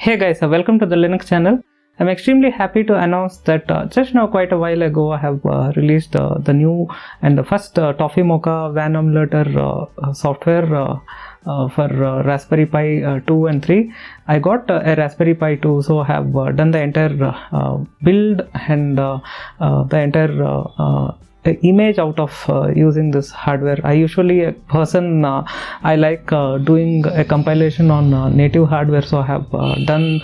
Hey guys, welcome to the Linux channel. I'm extrememly happy to announce that just now quite a while ago I have released the new and the first Toffee Mocha WAN emulator software for Raspberry Pi 2 and 3. I got a Raspberry Pi 2, so I have done the entire build and the entire image out of using this hardware. I usually a person I like doing a compilation on native hardware, so I have done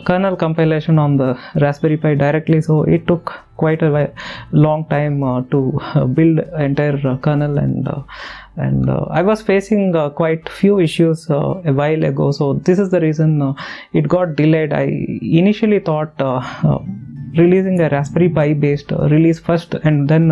kernel compilation on the Raspberry Pi directly, so it took quite a long time to build entire kernel, and I was facing quite few issues a while ago, so this is the reason it got delayed. I initially thought releasing a Raspberry Pi based release first and then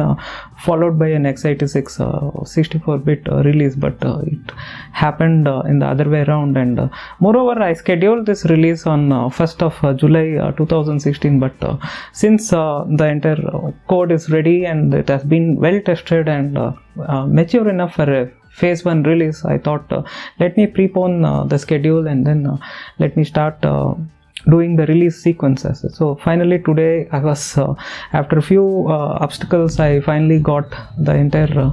followed by an x86 64-bit release, but it happened in the other way around, and moreover I scheduled this release on 1st of July 2016, but since the entire code is ready and it has been well tested and mature enough for a phase 1 release, I thought let me prepone the schedule and then let me start doing the release sequences. So finally today I was after a few obstacles I finally got the entire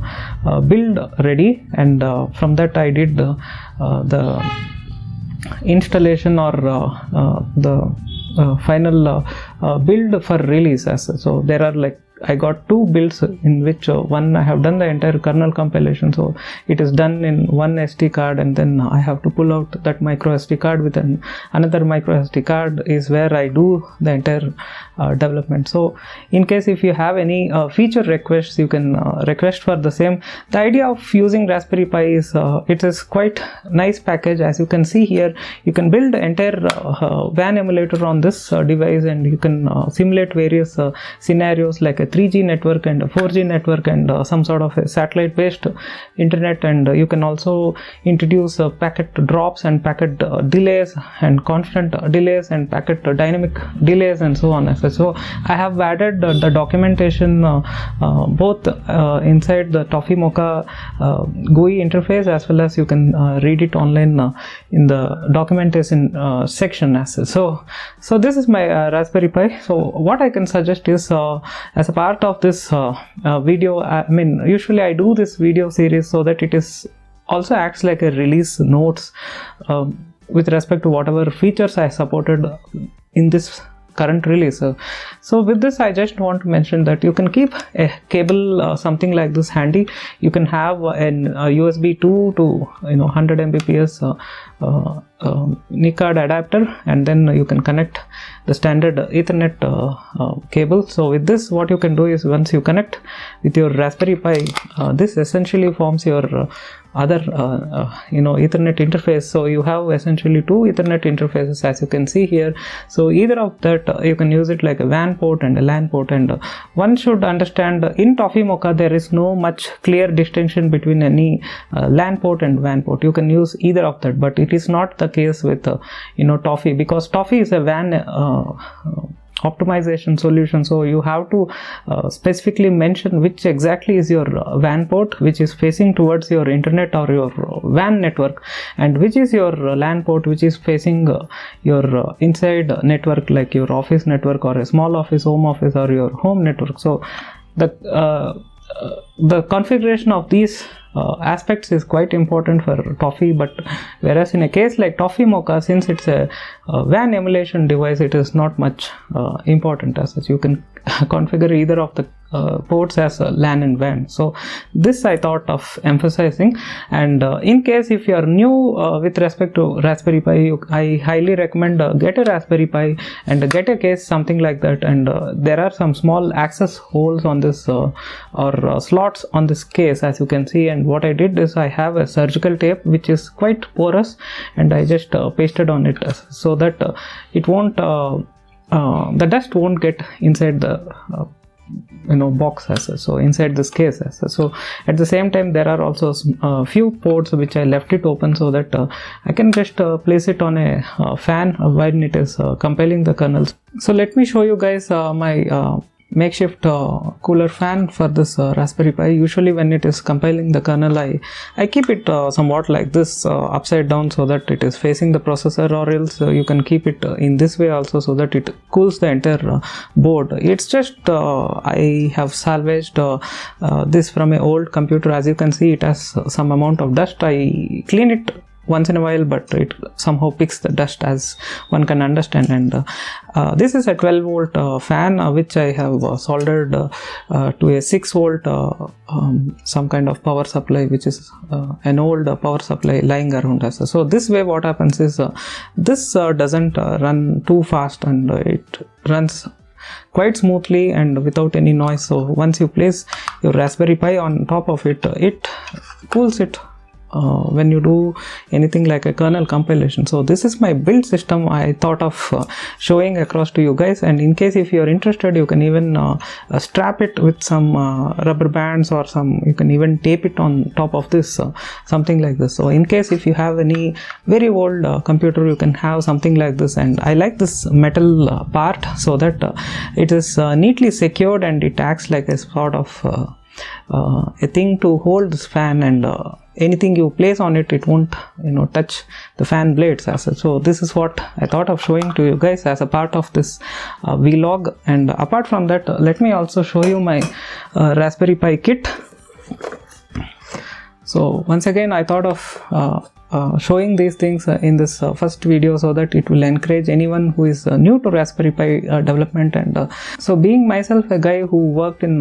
build ready, and from that I did the installation or the final build for release. So there are like I got two builds in which one I have done the entire kernel compilation, so it is done in one SD card, and then I have to pull out that micro SD card with another micro SD card is where I do the entire development. So in case if you have any feature requests, you can request for the same. The idea of using Raspberry Pi is it is quite nice package. As you can see here, you can build entire WAN emulator on this device, and you can simulate various scenarios like a 3G network and a 4G network and some sort of a satellite based internet, and you can also introduce packet drops and packet delays and constant delays and packet dynamic delays and so on. So I have added the documentation both inside the Toffee Mocha GUI interface, as well as you can read it online in the documentation section. So this is my Raspberry Pi. So what I can suggest is as a part of this video, I mean usually I do this video series so that it is also acts like a release notes with respect to whatever features I supported in this current release. So with this I just want to mention that you can keep a cable something like this handy. You can have an USB 2 to 100 Mbps NIC card adapter, and then you can connect the standard Ethernet cable. So with this what you can do is once you connect with your Raspberry Pi, this essentially forms your other Ethernet interface. So you have essentially two Ethernet interfaces, as you can see here. So either of that you can use it like a WAN port and a LAN port, and one should understand in Toffee Mocha there is no much clear distinction between any LAN port and WAN port. You can use either of that, but it is not the case with Toffee, because Toffee is a WAN optimization solution. So you have to specifically mention which exactly is your WAN port which is facing towards your internet or your WAN network, and which is your LAN port which is facing your inside network like your office network or a small office, home office, or your home network. So the configuration of these aspects is quite important for Toffee, but whereas in a case like Toffee Mocha, since it's a WAN emulation device, it is not much important as such. You can configure either of the ports as LAN and WAN. So this I thought of emphasizing, and in case if you are new with respect to Raspberry Pi, I highly recommend get a Raspberry Pi and get a case something like that, and there are some small access holes on this or slots on this case, as you can see. And what I did is I have a surgical tape which is quite porous, and I just pasted on it so that it won't the dust won't get inside the box as such, so inside this case as such. So at the same time there are also few ports which I left it open so that I can just place it on a fan when it is compiling the kernels. So let me show you guys my makeshift cooler fan for this Raspberry Pi. Usually when it is compiling the kernel, I keep it somewhat like this, upside down, so that it is facing the processor, or else you can keep it in this way also, so that it cools the entire board. It's just I have salvaged this from an old computer. As you can see, it has some amount of dust. I clean it once in a while, but it somehow picks the dust, as one can understand. And this is a 12 volt fan which I have soldered to a 6 volt some kind of power supply, which is an old power supply lying around us. So this way what happens is this doesn't run too fast, and it runs quite smoothly and without any noise. So once you place your Raspberry Pi on top of it, it cools it when you do anything like a kernel compilation. So this is my build system I thought of showing across to you guys. And in case if you are interested, you can even strap it with some rubber bands, or you can even tape it on top of this, something like this. So in case if you have any very old computer, you can have something like this. And I like this metal part, so that it is neatly secured, and it acts like a sort of a thing to hold this fan, and anything you place on it, it won't touch the fan blades as such. So this is what I thought of showing to you guys as a part of this vlog. And apart from that, let me also show you my Raspberry Pi kit. So once again, I thought of showing these things in this first video, so that it will encourage anyone who is new to Raspberry Pi development. And so being myself a guy who worked in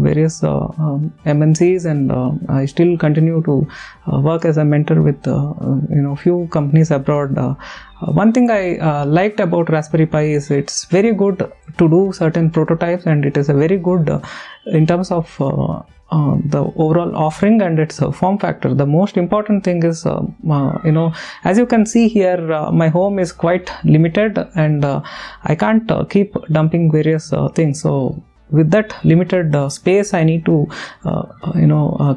various MNCs, and I still continue to work as a mentor with few companies abroad. One thing I liked about Raspberry Pi is it's very good to do certain prototypes, and it is a very good in terms of the overall offering and its form factor. The most important thing is as you can see here, my home is quite limited, and I can't keep dumping various things. So with that limited space, I need to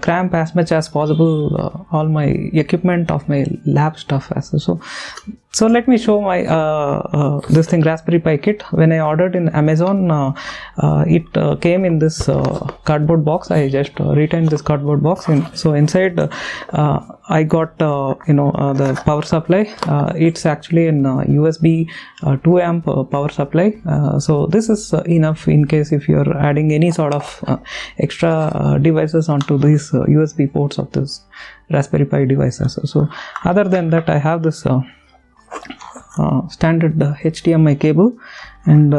cramp as much as possible all my equipment of my lab stuff as well. So let me show my this thing, Raspberry Pi kit. When I ordered in Amazon, it came in this cardboard box. I just retained this cardboard box, so inside I got the power supply. It's actually an USB 2 amp power supply. So this is enough in case if you're adding any sort of extra devices onto these USB ports of this Raspberry Pi devices. So other than that, I have this standard HDMI cable, and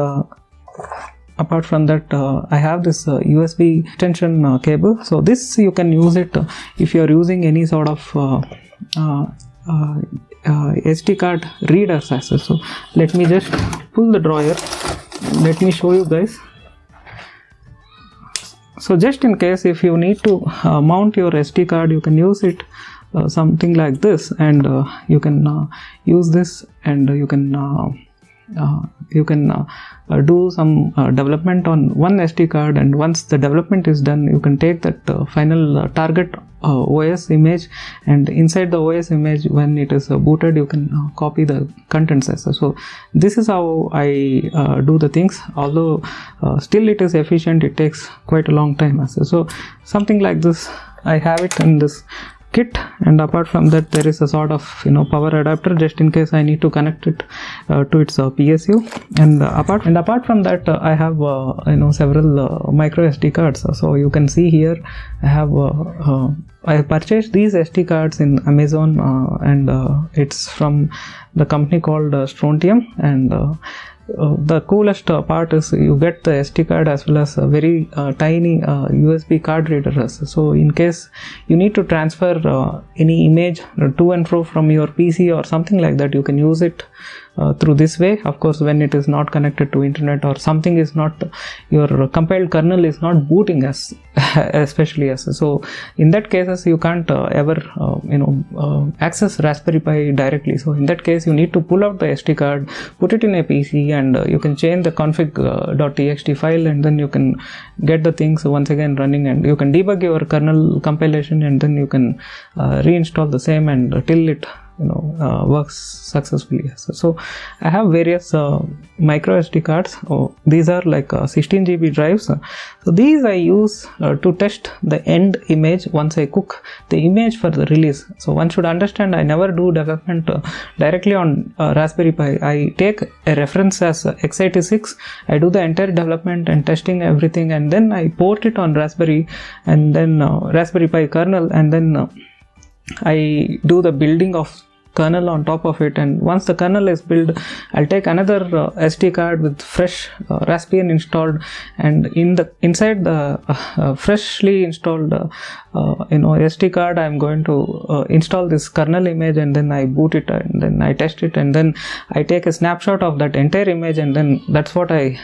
apart from that, I have this USB extension cable. So this you can use it if you are using any sort of SD card readers as well. So let me just pull the drawer. Let me show you guys. So just in case if you need to mount your SD card, you can use it something like this, and you can use this, and you can do some development on one SD card. And once the development is done, you can take that final target OS image, and inside the OS image, when it is booted, you can copy the contents as well. So this is how I do the things. Although still it is efficient, it takes quite a long time as well. So something like this, I have it in this kit. And apart from that, there is a sort of power adapter, just in case I need to connect it to its PSU. And apart from that, I have several micro SD cards. So you can see here, I have purchased these SD cards in Amazon, and it's from the company called Strontium. And the coolest part is you get the SD card as well as a very tiny USB card reader. So in case you need to transfer any image to and fro from your PC or something like that, you can use it through this way. Of course, when it is not connected to internet, or something is not, your compiled kernel is not booting as especially as, so in that cases you can't ever access Raspberry Pi directly. So in that case, you need to pull out the SD card, put it in a PC, and you can change the config.txt file, and then you can get the things once again running, and you can debug your kernel compilation, and then you can reinstall the same, and till it works successfully. So I have various micro SD cards. These are like 16 GB drives. So these I use to test the end image once I cook the image for the release. So one should understand, I never do development directly on Raspberry Pi. I take a reference as x86. I do the entire development and testing everything, and then I port it on Raspberry, and then Raspberry Pi kernel, and then I do the building of kernel on top of it. And once the kernel is built, I'll take another SD card with fresh Raspbian installed, and inside the freshly installed SD card, I'm going to install this kernel image, and then I boot it, and then I test it, and then I take a snapshot of that entire image, and then that's what I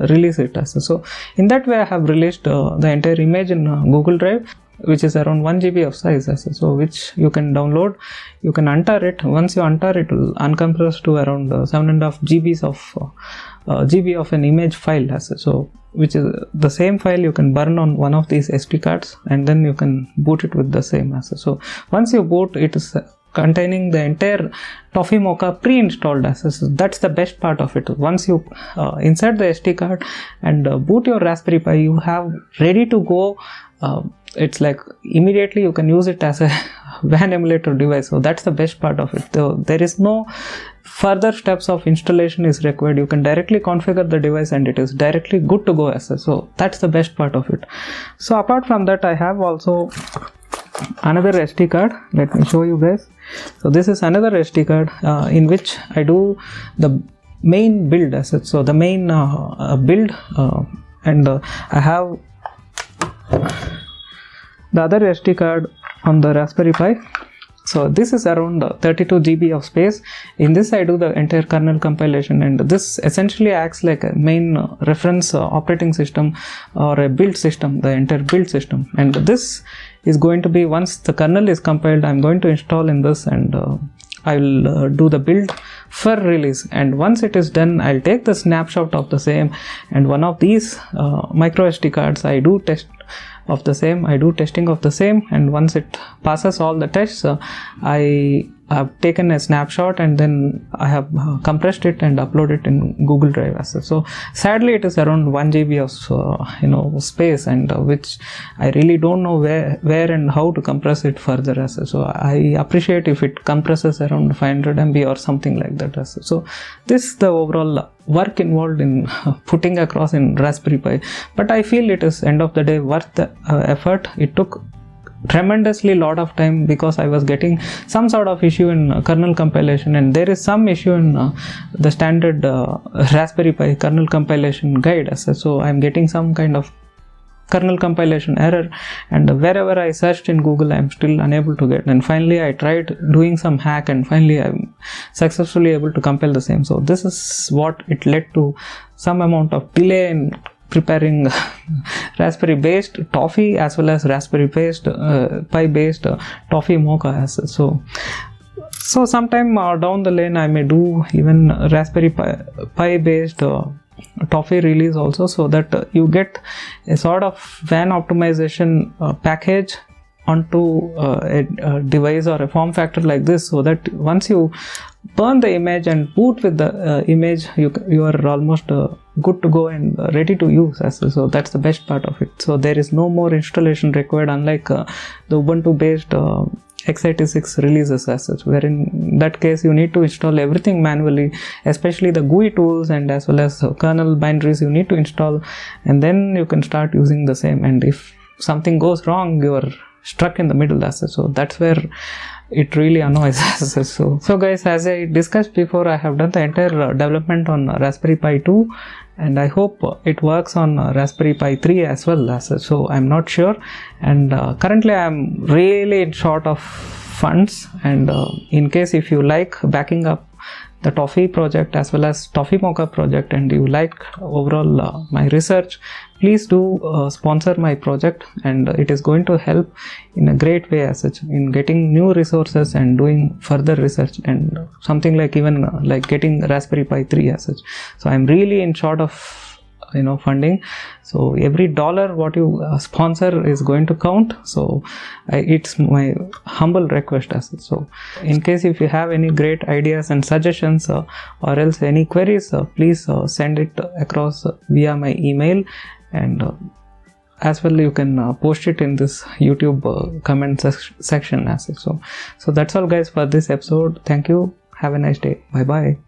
release it as. So in that way I have released the entire image in Google Drive, which is around 1 GB of size, so which you can download. You can untar it. Once you untar it, will uncompress to around 7.5 GB of an image file, so which is the same file you can burn on one of these SD cards, and then you can boot it with the same. So once you boot, it is containing the entire Toffee Mocha pre-installed. So that's the best part of it. Once you insert the SD card and boot your Raspberry Pi, you have ready to go. It's like immediately you can use it as a WAN emulator device. So that's the best part of it. There is no further steps of installation is required. You can directly configure the device and it is directly good to go. So that's the best part of it. So apart from that, I have also another SD card. Let me show you guys. So this is another SD card in which I do the main build. So the main build, and I have the other SD card on the Raspberry Pi. So this is around 32 GB of space. In this I do the entire kernel compilation, and this essentially acts like a main reference operating system or a build system, the entire build system. And this is going to be, once the kernel is compiled, I'm going to install in this, and I will do the build for release. And once it is done, I'll take the snapshot of the same, and one of these micro SD cards, I do testing of the same, and once it passes all the tests, I have taken a snapshot, and then I have compressed it and uploaded it in Google Drive. So sadly it is around 1 GB of space, and which I really don't know where and how to compress it further. So I appreciate if it compresses around 500 MB or something like that. So this is the overall work involved in putting across in Raspberry Pi, but I feel it is end of the day worth the effort. It took tremendously lot of time because I was getting some sort of issue in kernel compilation, and there is some issue in the standard Raspberry Pi kernel compilation guide. So I'm getting some kind of kernel compilation error, and wherever I searched in Google, I'm still unable to get. And finally I tried doing some hack, and finally I'm successfully able to compile the same. So this is what it led to some amount of delay in preparing Raspberry based Toffee as well as Raspberry Pi based Toffee Mocha. So sometime down the lane I may do even Raspberry Pi based Toffee release also, so that you get a sort of WAN optimization package onto a device or a form factor like this, so that once you burn the image and boot with the image, you are almost good to go and ready to use. So that's the best part of it. So there is no more installation required, unlike the Ubuntu based x86 releases as such, where in that case you need to install everything manually, especially the GUI tools and as well as kernel binaries you need to install, and then you can start using the same. And if something goes wrong, you are stuck in the middle as such. So that's where it really annoys us. So guys, as I discussed before, I have done the entire development on Raspberry Pi 2, and I hope it works on Raspberry Pi 3 as well. So I'm not sure, and currently I'm really in short of funds, and in case if you like backing up the Toffee project as well as Toffee Mocha project, and you like overall my research, please do sponsor my project, and it is going to help in a great way as such in getting new resources and doing further research, and something like even like getting Raspberry Pi 3 as such. So I'm really in short of funding. So every dollar what you sponsor is going to count. So it's my humble request as well. So in case if you have any great ideas and suggestions or else any queries, please send it across via my email, and as well you can post it in this YouTube comment section as well. So that's all guys for this episode. Thank you. Have a nice day. Bye bye.